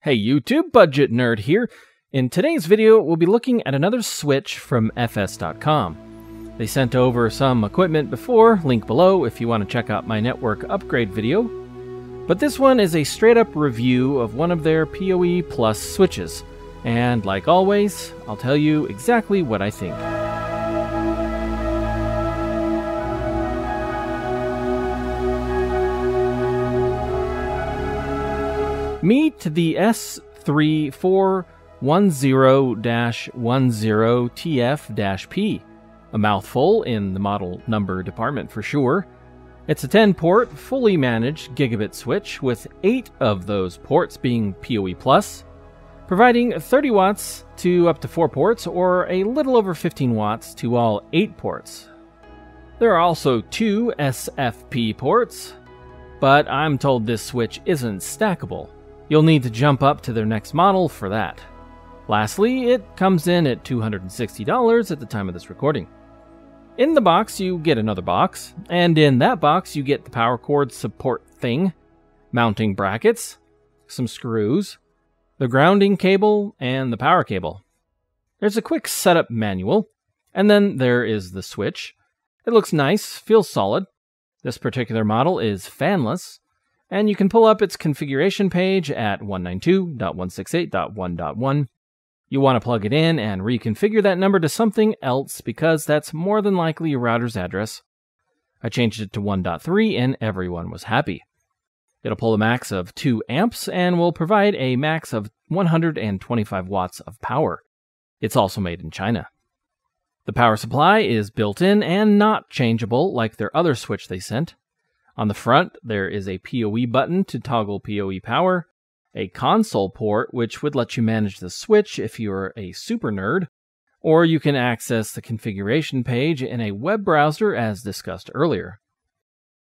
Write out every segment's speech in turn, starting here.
Hey YouTube, Budget Nerd here. In today's video, we'll be looking at another switch from fs.com. They sent over some equipment before, link below if you want to check out my network upgrade video. But this one is a straight up review of one of their PoE Plus switches. And like always, I'll tell you exactly what I think. Meet the S3410-10TF-P, a mouthful in the model number department for sure. It's a 10-port, fully managed gigabit switch with 8 of those ports being PoE Plus, providing 30 watts to up to 4 ports or a little over 15 watts to all 8 ports. There are also 2 SFP ports, but I'm told this switch isn't stackable. You'll need to jump up to their next model for that. Lastly, it comes in at $260 at the time of this recording. In the box, you get another box, and in that box, you get the power cord support thing, mounting brackets, some screws, the grounding cable, and the power cable. There's a quick setup manual, and then there is the switch. It looks nice, feels solid. This particular model is fanless, and you can pull up its configuration page at 192.168.1.1. You want to plug it in and reconfigure that number to something else because that's more than likely your router's address. I changed it to 1.3 and everyone was happy. It'll pull a max of 2 amps and will provide a max of 125 watts of power. It's also made in China. The power supply is built in and not changeable like their other switch they sent. On the front, there is a PoE button to toggle PoE power, a console port which would let you manage the switch if you're a super nerd, or you can access the configuration page in a web browser as discussed earlier.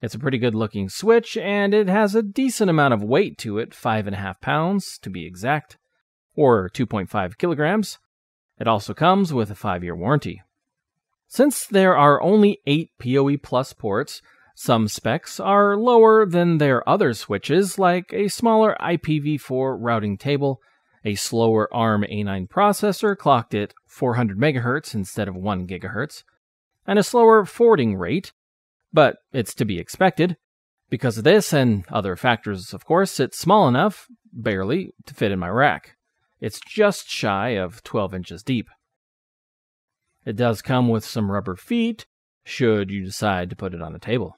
It's a pretty good looking switch and it has a decent amount of weight to it, 5.5 pounds to be exact, or 2.5 kilograms. It also comes with a 5-year warranty. Since there are only 8 PoE Plus ports, some specs are lower than their other switches, like a smaller IPv4 routing table, a slower ARM A9 processor clocked at 400 MHz instead of 1 GHz, and a slower forwarding rate, but it's to be expected. Because of this and other factors, of course, it's small enough, barely, to fit in my rack. It's just shy of 12 inches deep. It does come with some rubber feet, should you decide to put it on a table.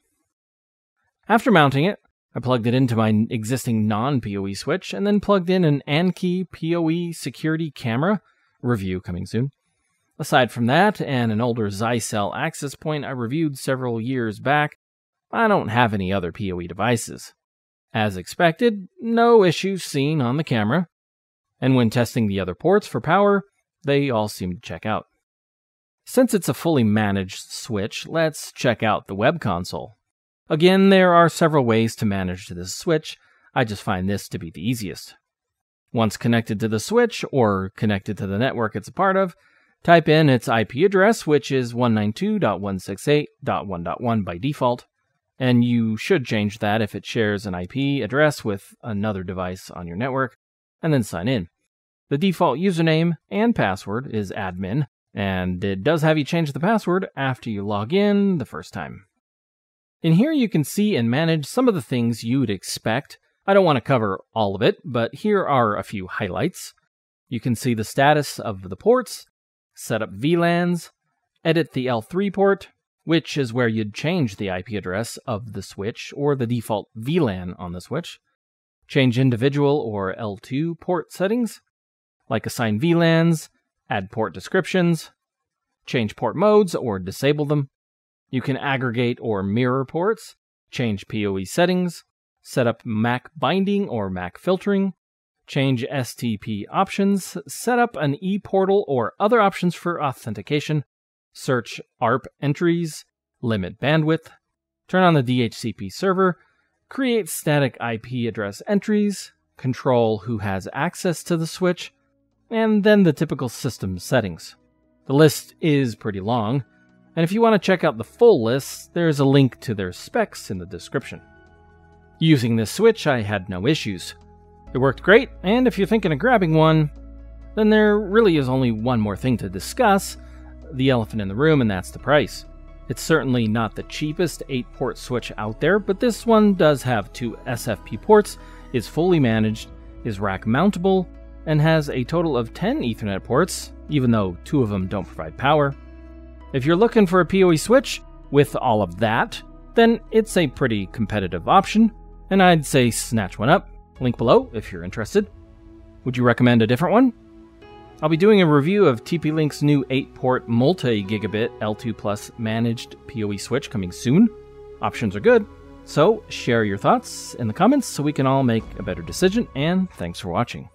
After mounting it, I plugged it into my existing non-PoE switch and then plugged in an Anki PoE security camera, review coming soon. Aside from that and an older Zycell access point I reviewed several years back, I don't have any other PoE devices. As expected, no issues seen on the camera, and when testing the other ports for power, they all seem to check out. Since it's a fully managed switch, let's check out the web console. Again, there are several ways to manage this switch. I just find this to be the easiest. Once connected to the switch, or connected to the network it's a part of, type in its IP address, which is 192.168.1.1 by default, and you should change that if it shares an IP address with another device on your network, and then sign in. The default username and password is admin, and it does have you change the password after you log in the first time. In here you can see and manage some of the things you'd expect. I don't want to cover all of it, but here are a few highlights. You can see the status of the ports, set up VLANs, edit the L3 port, which is where you'd change the IP address of the switch or the default VLAN on the switch, change individual or L2 port settings, like assign VLANs, add port descriptions, change port modes or disable them. You can aggregate or mirror ports, change PoE settings, set up MAC binding or MAC filtering, change STP options, set up an ePortal or other options for authentication, search ARP entries, limit bandwidth, turn on the DHCP server, create static IP address entries, control who has access to the switch, and then the typical system settings. The list is pretty long, and if you want to check out the full list, there's a link to their specs in the description. Using this switch, I had no issues. It worked great, and if you're thinking of grabbing one, then there really is only one more thing to discuss, the elephant in the room, and that's the price. It's certainly not the cheapest 8-port switch out there, but this one does have 2 SFP ports, is fully managed, is rack mountable, and has a total of 10 Ethernet ports, even though 2 of them don't provide power. If you're looking for a PoE switch with all of that, then it's a pretty competitive option, and I'd say snatch one up. Link below if you're interested. Would you recommend a different one? I'll be doing a review of TP-Link's new 8-port multi-gigabit L2 Plus managed PoE switch coming soon. Options are good, so share your thoughts in the comments so we can all make a better decision, and thanks for watching.